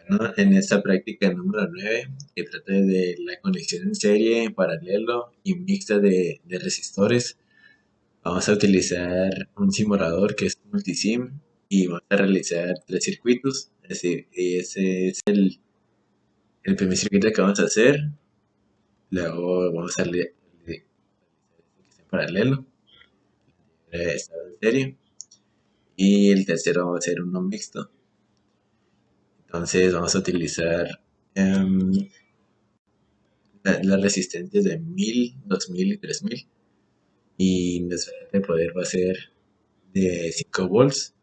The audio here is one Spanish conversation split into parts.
¿No? En esta práctica número 9, que trata de la conexión en serie, en paralelo y mixta de resistores, vamos a utilizar un simulador que es multisim y vamos a realizar tres circuitos. Es decir, ese es el primer circuito que vamos a hacer. Luego vamos a realizar en paralelo, estado en serie. Y el tercero va a ser uno mixto. Entonces vamos a utilizar em, las resistencias de 1000, 2000 y 3000. Y nuestra fuente de poder va a ser de 5 volts.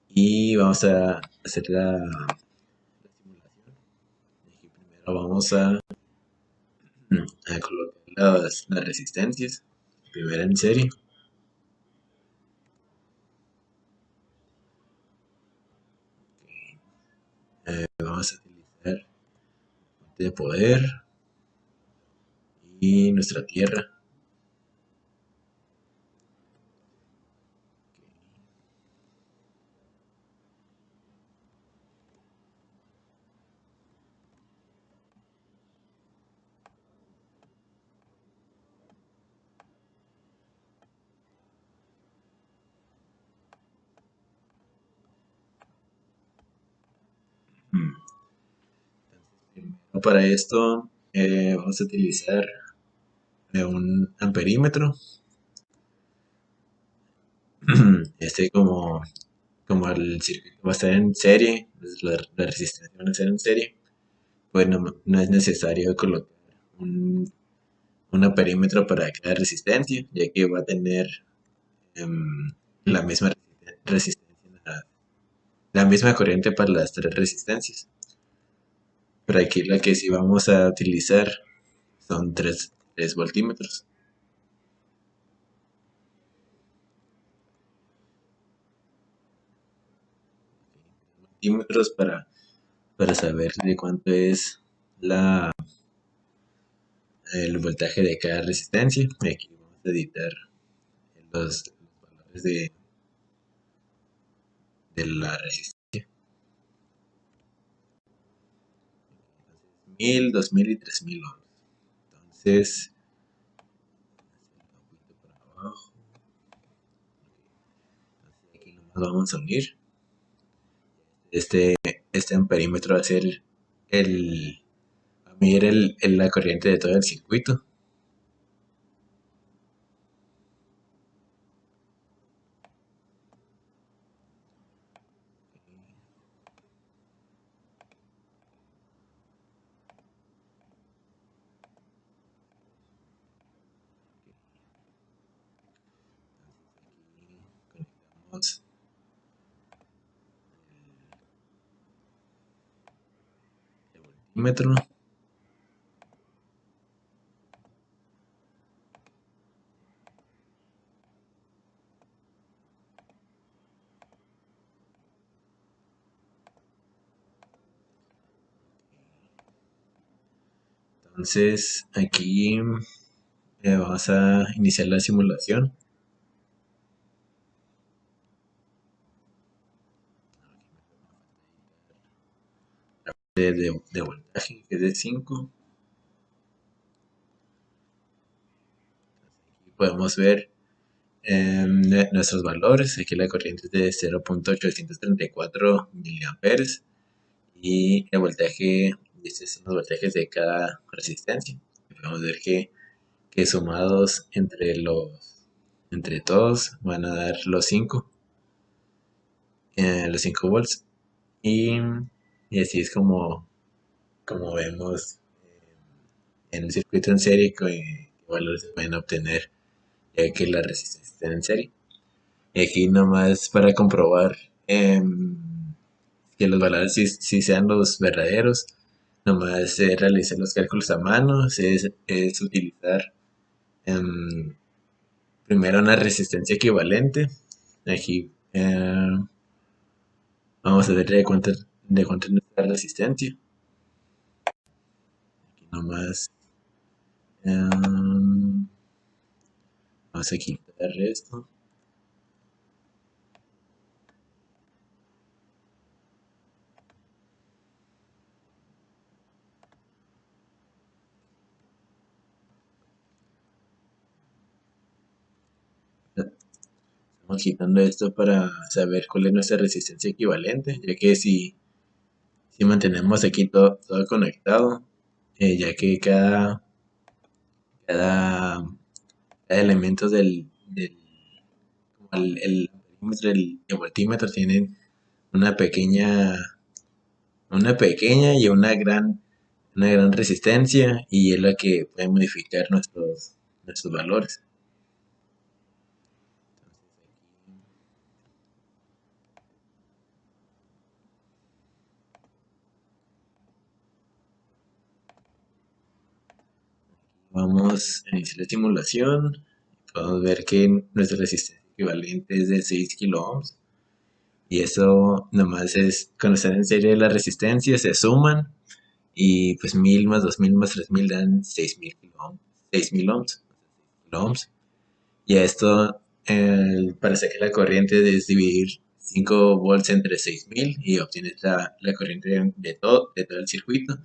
Y vamos a hacer la simulación. Aquí primero vamos a colocar las resistencias. Primero en serie. Vamos a utilizar fuente de poder y nuestra tierra. Primero para esto vamos a utilizar un amperímetro. Como el circuito va a estar en serie, pues la resistencia va a estar en serie, pues no es necesario colocar un, un perímetro para cada resistencia, ya que va a tener em, la misma resistencia, la misma corriente para las tres resistencias. Pero aquí la que sí vamos a utilizar son tres voltímetros. Voltímetros para saber de cuánto es el voltaje de cada resistencia. Y aquí vamos a editar los valores de la resistencia. 1000, 2000 y 3000 ohms. Entonces, por abajo. Aquí nomás vamos a unir. Este, este amperímetro va a ser el, a medir la corriente de todo el circuito. Conectamos el voltímetro. Entonces, aquí vamos a iniciar la simulación de voltaje, que es de 5. Aquí podemos ver nuestros valores. Aquí la corriente es de 0.834 miliamperes y el voltaje, estos son los voltajes de cada resistencia. Podemos ver que sumados entre todos van a dar los 5 volts. Y, y así es como vemos en el circuito en serie que valores se pueden obtener ya que la resistencia está en serie. Y aquí nomás para comprobar que los valores sí sean los verdaderos, nomás realizar los cálculos a mano, es utilizar em, primero una resistencia equivalente. Aquí vamos a ver de cuánto es nuestra resistencia. Aquí nomás em, vamos a quitar esto. Vamos quitando esto para saber cuál es nuestra resistencia equivalente, ya que si mantenemos aquí todo conectado, ya que cada, cada elemento como el amperímetro y el voltímetro tienen una pequeña, una pequeña y una gran resistencia, y es la que puede modificar nuestros valores. Vamos a iniciar la simulación. Podemos ver que nuestra resistencia equivalente es de 6 kilo ohms. Y eso nomás es, cuando están en serie las resistencias se suman, y pues 1000 más 2000 más 3000 dan 6000 kilo ohms. 6000 ohms. Y a esto, para sacar la corriente, es dividir 5 volts entre 6000 y obtienes la corriente de todo el circuito.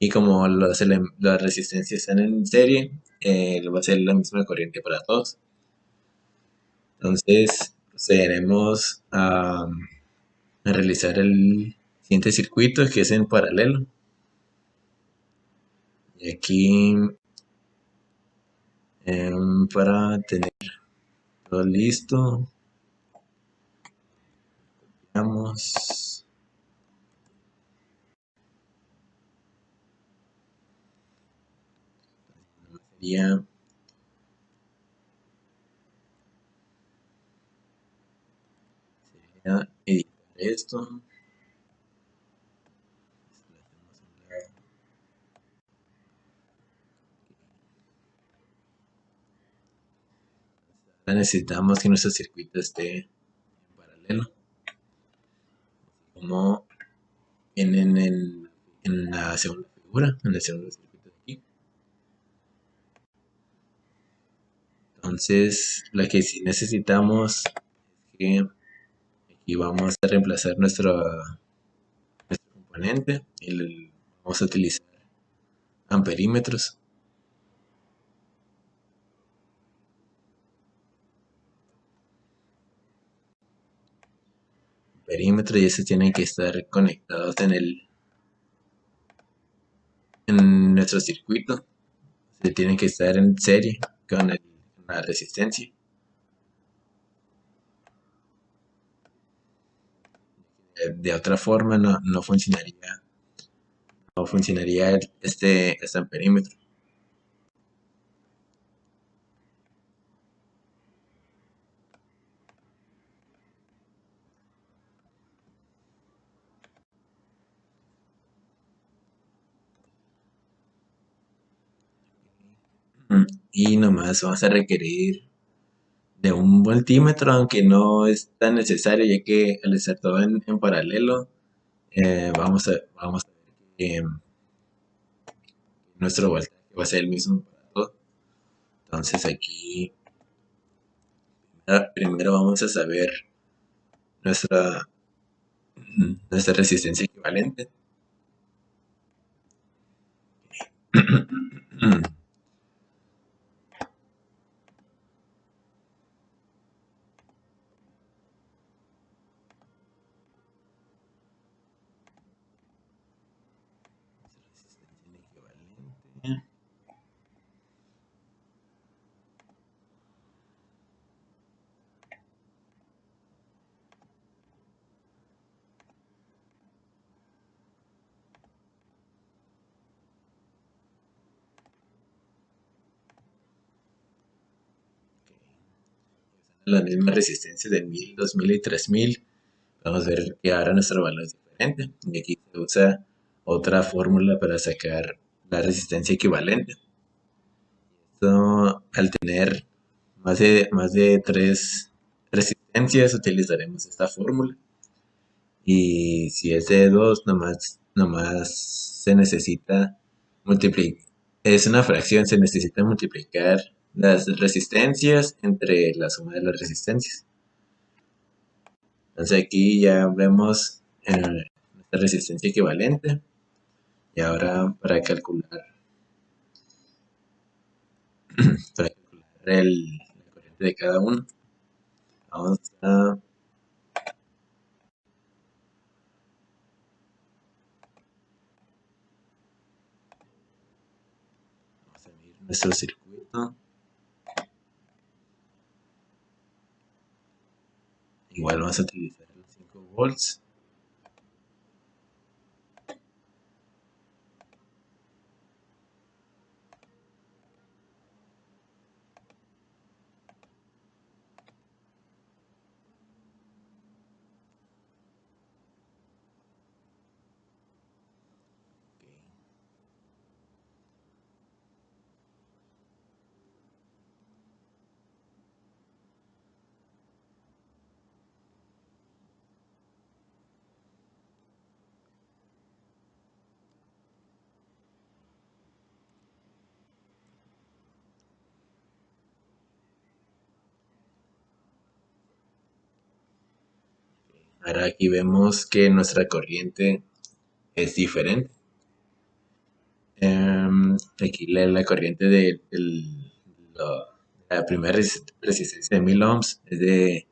Y como las resistencias están en serie, va a ser la misma corriente para todos. Entonces, procederemos a realizar el siguiente circuito, que es en paralelo. Y aquí, para tener todo listo, vamos, sería editar esto. Ahora necesitamos que nuestro circuito esté en paralelo, como viene en la segunda figura, en el segundo circuito de aquí. Entonces, la que sí necesitamos es que aquí vamos a reemplazar nuestro componente y vamos a utilizar amperímetros. Perímetro, y estos tienen que estar conectados en nuestro circuito. Se tienen que estar en serie con la resistencia. De otra forma no funcionaría este amperímetro. Y nomás vamos a requerir de un voltímetro, aunque no es tan necesario, ya que al estar todo en paralelo, vamos a ver que nuestro voltaje va a ser el mismo para todo. Entonces aquí primero vamos a saber nuestra, nuestra resistencia equivalente. Las mismas resistencias de 1000, 2000 y 3000. Vamos a ver que ahora nuestro valor es diferente. Y aquí se usa otra fórmula para sacar la resistencia equivalente. Esto, al tener más de tres resistencias, utilizaremos esta fórmula. Y si es de 2, nomás se necesita multiplicar. Es una fracción, se necesita multiplicar las resistencias entre la suma de las resistencias. Entonces aquí ya vemos nuestra resistencia equivalente. Y ahora para calcular la corriente de cada uno, Vamos a, vamos a medir nuestro circuito. Igual vamos a utilizar los 5 volts. Ahora aquí vemos que nuestra corriente es diferente. Aquí la corriente de la primera resistencia de 1000 ohms es de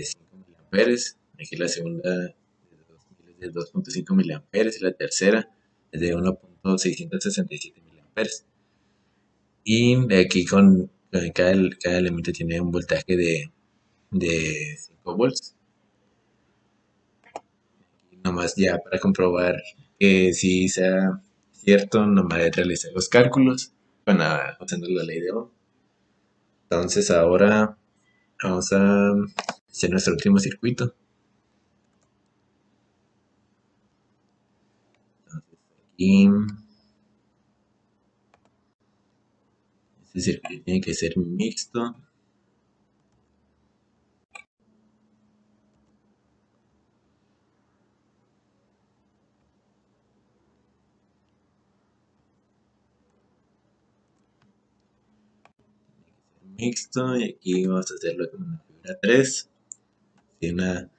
5 miliamperes. Aquí la segunda es de 2.5 miliamperes y la tercera es de 1.667 miliamperes. Y aquí con cada elemento tiene un voltaje de 5 volts. Y nomás ya para comprobar que si sea cierto, nomás de realizar los cálculos usando la ley de Ohm. Entonces ahora vamos a hacer nuestro último circuito. Y este circuito tiene que ser mixto. Mixto y aquí vamos a hacerlo con una fibra 3. Y una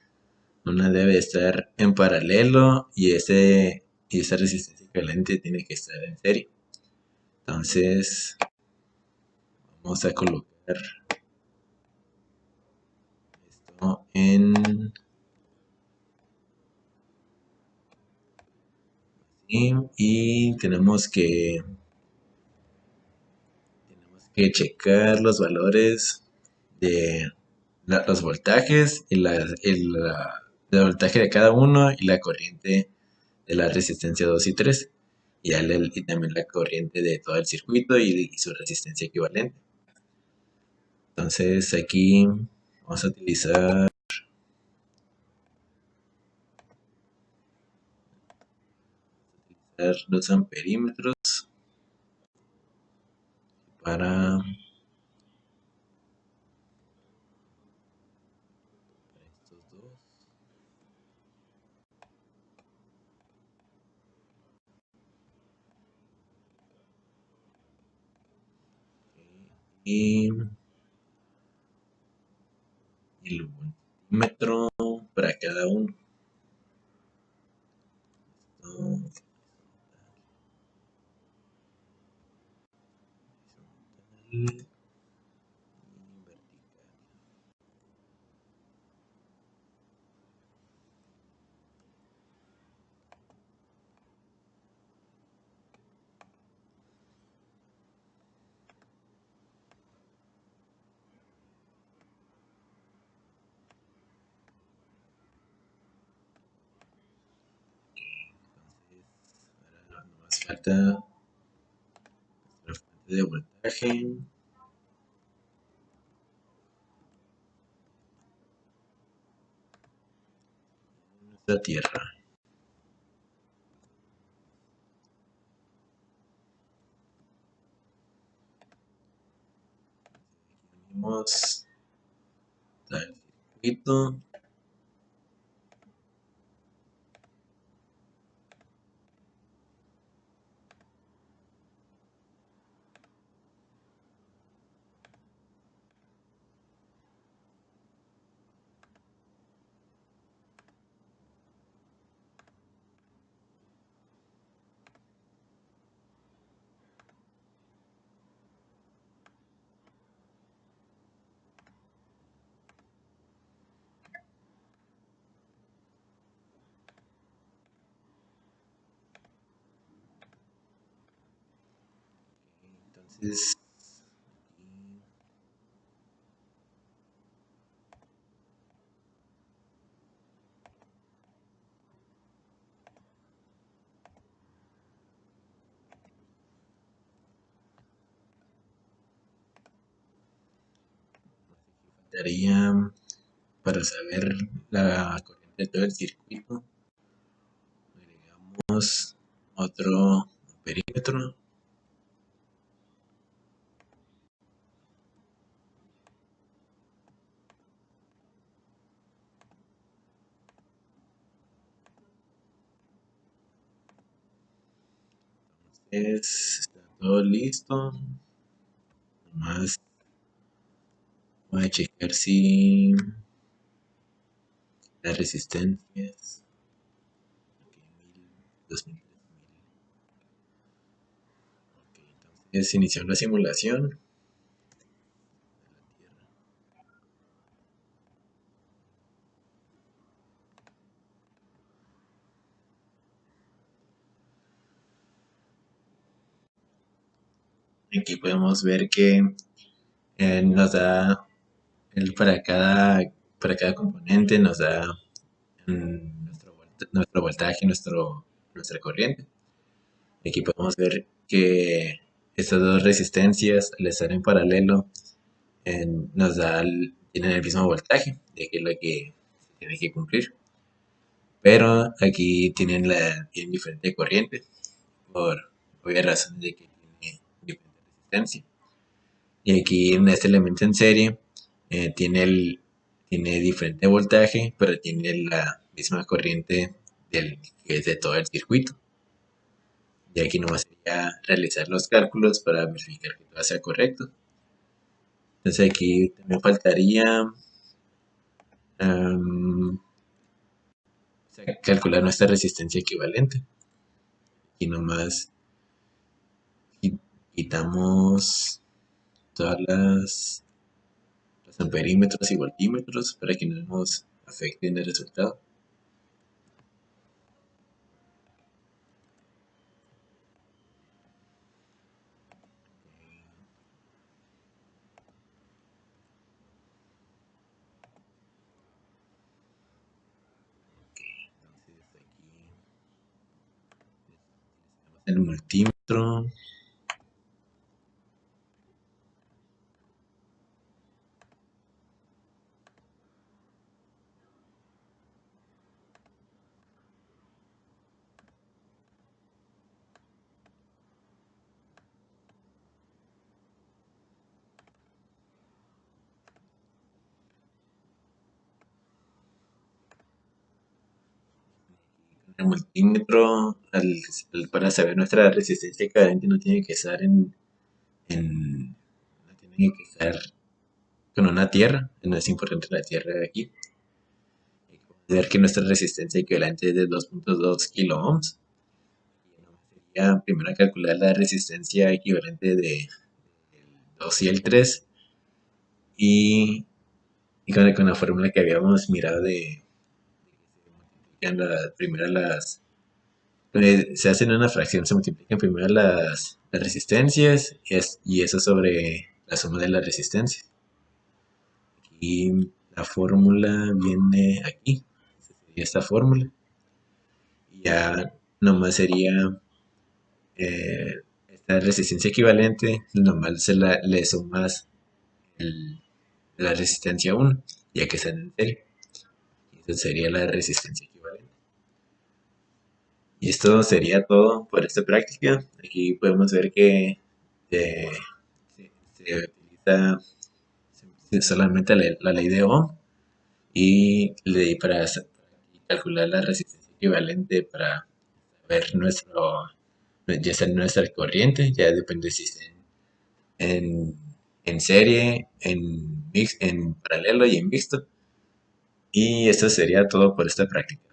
debe estar en paralelo y esa resistencia equivalente tiene que estar en serie. Entonces vamos a colocar esto y tenemos que checar los valores de los voltajes y el voltaje de cada uno y la corriente de la resistencia 2 y 3 y también la corriente de todo el circuito y su resistencia equivalente. Entonces aquí vamos a utilizar los amperímetros para estos dos. Y el voltímetro para cada uno. Ahora nomás falta nuestra fuente de voltaje, nuestra tierra. Unimos el circuito. Entonces, daría para saber la corriente de todo el circuito, agregamos otro perímetro. Está todo listo. Nomás voy a checar si las resistencias. Ok, 2000, ok, entonces inició la simulación. Aquí podemos ver que nos da para cada componente nos da nuestro voltaje, nuestra corriente. Aquí podemos ver que estas dos resistencias, al estar en paralelo, tienen el mismo voltaje, de que es lo que se tiene que cumplir. Pero aquí tienen diferente corriente, por obvias razones de que tiene diferente resistencia. Y aquí en este elemento en serie eh, tiene, el, tiene diferente voltaje, pero tiene la misma corriente que es de todo el circuito. Y aquí nomás sería realizar los cálculos para verificar que todo sea correcto. Entonces aquí también faltaría um, calcular nuestra resistencia equivalente. Y nomás quitamos todas los amperímetros y voltímetros para que no nos afecten el resultado. Entonces aquí el multímetro. El multímetro, para saber nuestra resistencia equivalente, no tiene que estar no tiene que estar con una tierra, no es importante la tierra de aquí. Hay que ver que nuestra resistencia equivalente es de 2.2 kilo ohms. Sería primero calcular la resistencia equivalente de 2 y el 3 y, y con la fórmula que habíamos mirado de primero se hacen una fracción, se multiplican primero las resistencias y eso sobre la suma de las resistencias. Y la fórmula viene aquí, sería esta fórmula. Y ya nomás sería esta resistencia equivalente, nomás le sumas la resistencia 1, ya que están en serie. Y esa sería la resistencia equivalente. Y esto sería todo por esta práctica. Aquí podemos ver que eh, se utiliza solamente la ley de Ohm y ley para calcular la resistencia equivalente para ver ya sea nuestra corriente, ya depende si está en, en serie, en paralelo y en mixto. Y esto sería todo por esta práctica.